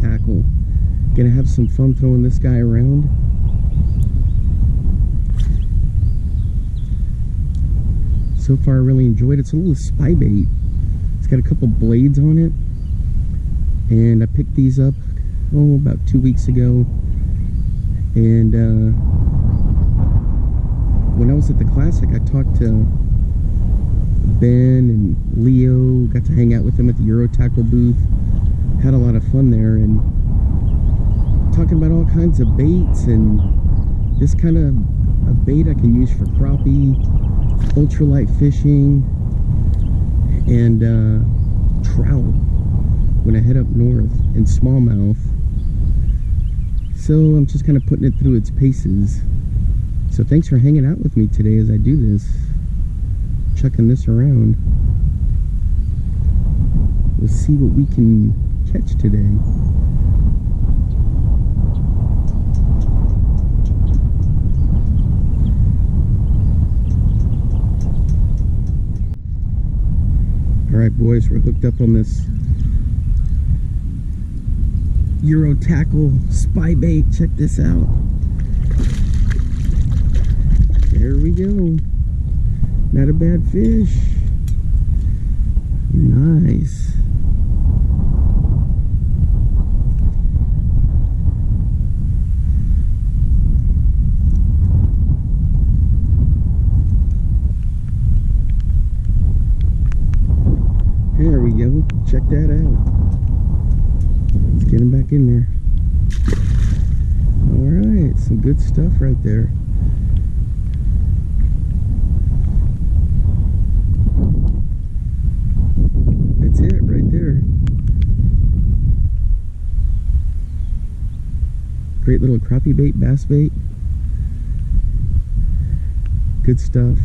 Eurotackle. Gonna have some fun throwing this guy around. So far I really enjoyed it. It's a little spy bait. It's got a couple blades on it. And I picked these up, about 2 weeks ago. And when I was at the Classic, I talked to Ben and Leo, got to hang out with them at the Eurotackle booth. Had a lot of fun there, and talking about all kinds of baits, and this kind of a bait I can use for crappie, ultralight fishing, and trout when I head up north, and smallmouth. So I'm just kind of putting it through its paces. So thanks for hanging out with me today as I do this, chucking this around. We'll see what we can catch today. Alright boys, we're hooked up on this Eurotackle spy bait. Check this out. There we go. Not a bad fish. Nice. There we go. Check that out. Let's get him back in there. Alright, some good stuff right there. That's it right there. Great little crappie bait, bass bait. Good stuff.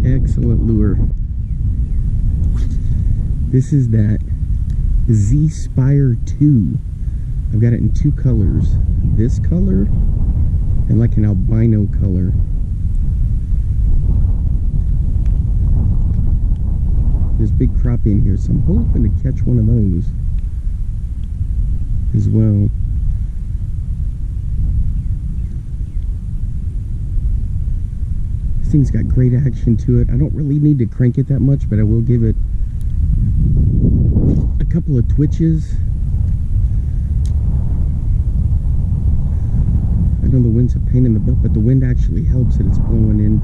Excellent lure. This is that Z-Spyer 2. I've got it in 2 colors. This color and like an albino color. There's big crappie in here, so I'm hoping to catch one of those as well. This thing's got great action to it. I don't really need to crank it that much, but I will give it a couple of twitches. I know the wind's a pain in the butt, but the wind actually helps it. It's blowing in.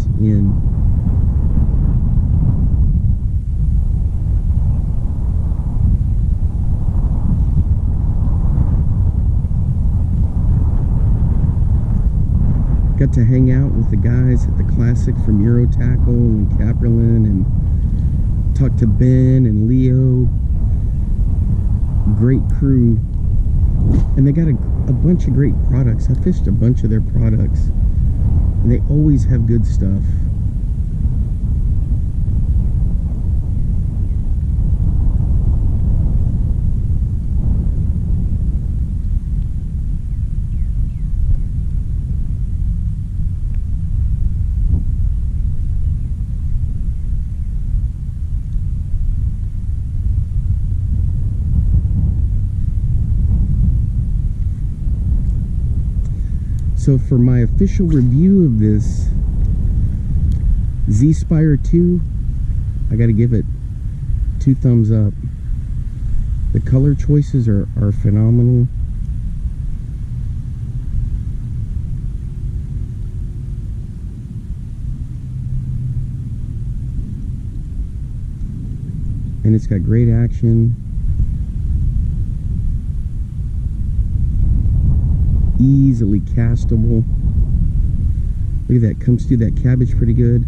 Got to hang out with the guys at the Classic from Eurotackle and Caperlin, and talk to Ben and Leo. Great crew, and they got a bunch of great products. I fished a bunch of their products, and they always have good stuff. So for my official review of this Z-Spyer 2, I got to give it 2 thumbs up. The color choices are phenomenal. And it's got great action. Easily castable. Look at that, comes through that cabbage pretty good.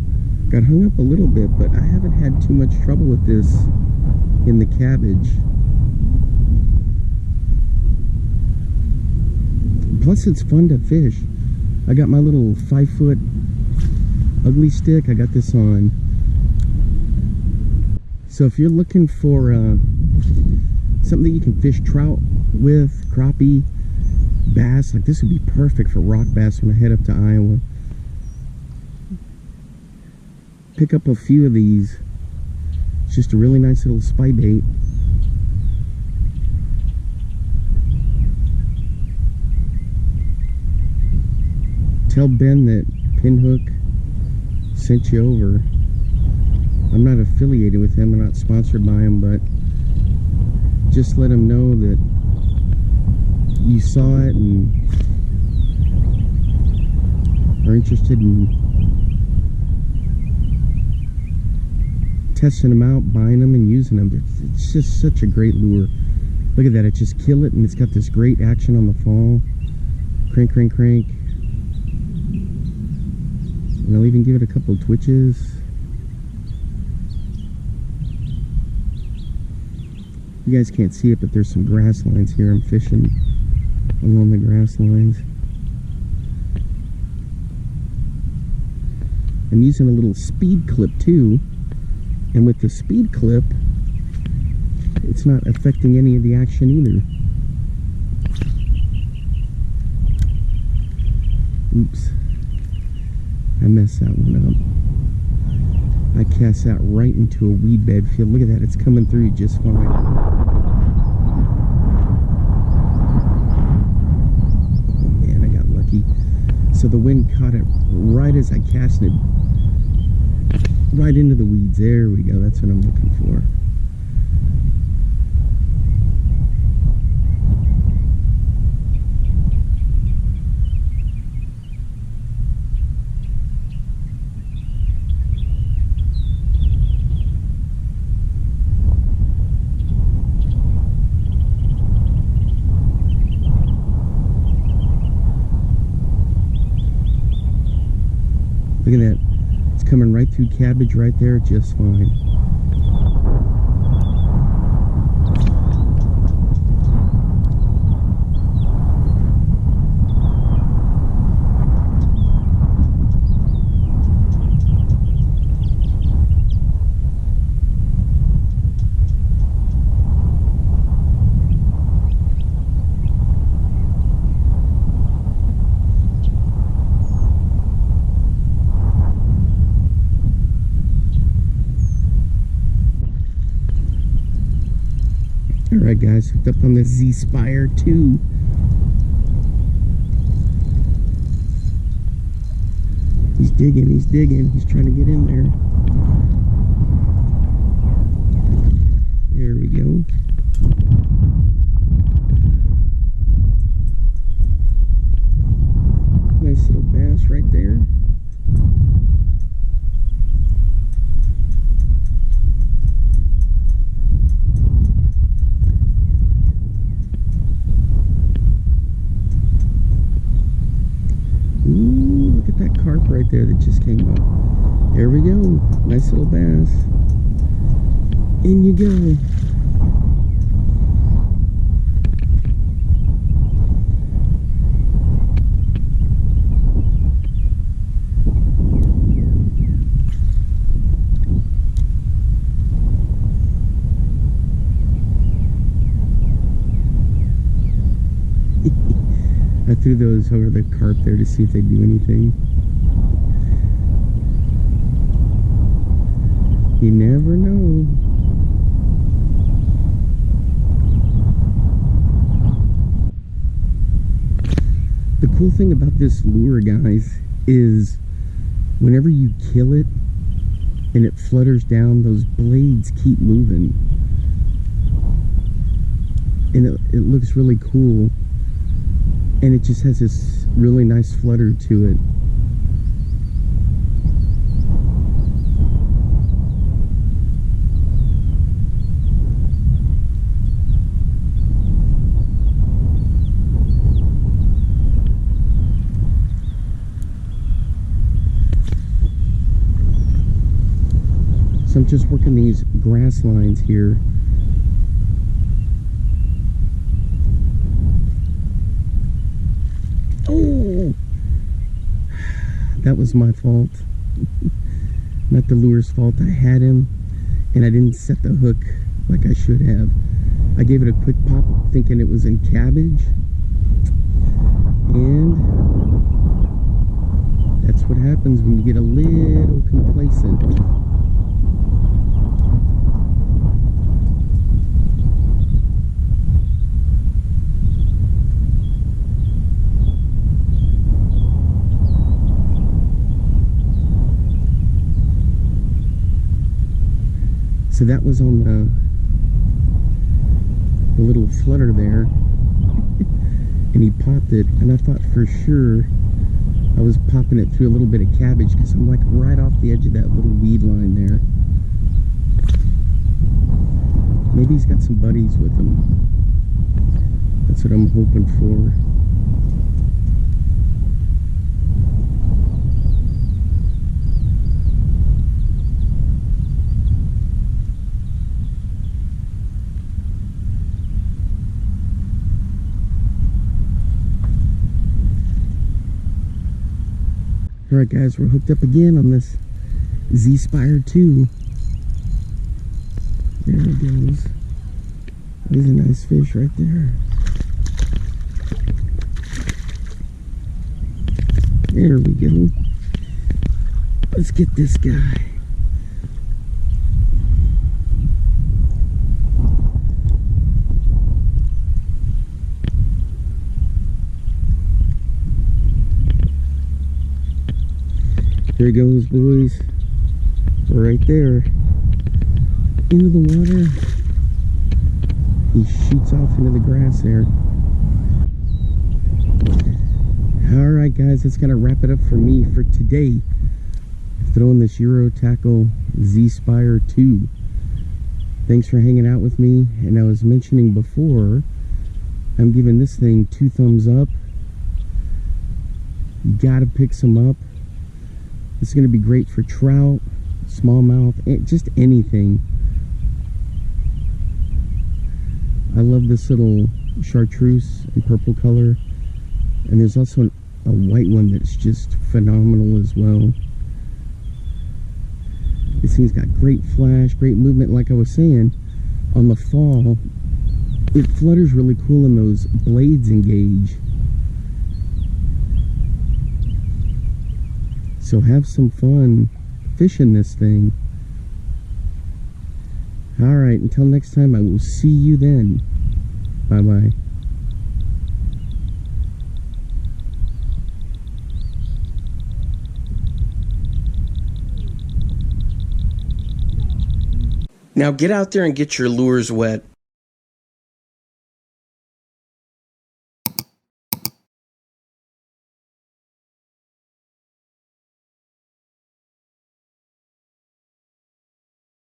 Got hung up a little bit, but I haven't had too much trouble with this in the cabbage. Plus it's fun to fish. I got my little 5-foot ugly stick. I got this on. So if you're looking for something that you can fish trout with, crappie, bass, like this would be perfect for rock bass when I head up to Iowa. Pick up a few of these. It's just a really nice little spy bait. Tell Ben that Pinhook sent you over. I'm not affiliated with him, I'm not sponsored by him, but just let him know that you saw it and are interested in testing them out, buying them, and using them. It's just such a great lure. Look at that, it just kill it, and it's got this great action on the fall. Crank, crank, crank. And I'll even give it a couple twitches. You guys can't see it, but there's some grass lines here. I'm fishing along the grass lines. I'm using a little speed clip too, and with the speed clip, it's not affecting any of the action either. Oops, I messed that one up. I cast that right into a weed bed field. Look at that, it's coming through just fine. Oh man, I got lucky. So the wind caught it right as I cast it, right into the weeds. There we go, that's what I'm looking for. Look at that. It's coming right through cabbage right there, just fine. Alright guys, hooked up on the Z-Spyer 2. He's digging, he's trying to get in there. There we go. Nice little bass right there. Ooh, look at that carp right there that just came up. There we go. Nice little bass. In you go. I threw those over the carp there to see if they do anything. You never know. The cool thing about this lure, guys, is whenever you kill it and it flutters down, those blades keep moving. And it looks really cool. And it just has this really nice flutter to it. So I'm just working these grass lines here. Oh, that was my fault. Not the lure's fault. I had him and I didn't set the hook like I should have. I gave it a quick pop thinking it was in cabbage, and that's what happens when you get a little complacent. So that was on the little flutter there. And he popped it, and I thought for sure I was popping it through a little bit of cabbage, because I'm like right off the edge of that little weed line there. Maybe he's got some buddies with him. That's what I'm hoping for. Alright guys, we're hooked up again on this Z-Spyer 2. There it goes. There's a nice fish right there. There we go. Let's get this guy. There he goes, boys. Right there. Into the water. He shoots off into the grass there. Alright guys, that's gonna wrap it up for me for today. Throwing this Eurotackle Z-Spyer 2. Thanks for hanging out with me. And I was mentioning before, I'm giving this thing 2 thumbs up. You gotta pick some up. This is going to be great for trout, smallmouth, just anything. I love this little chartreuse in purple color. And there's also a white one that's just phenomenal as well. This thing's got great flash, great movement. Like I was saying, on the fall, it flutters really cool and those blades engage. So have some fun fishing this thing. Alright, until next time, I will see you then. Bye-bye. Now get out there and get your lures wet.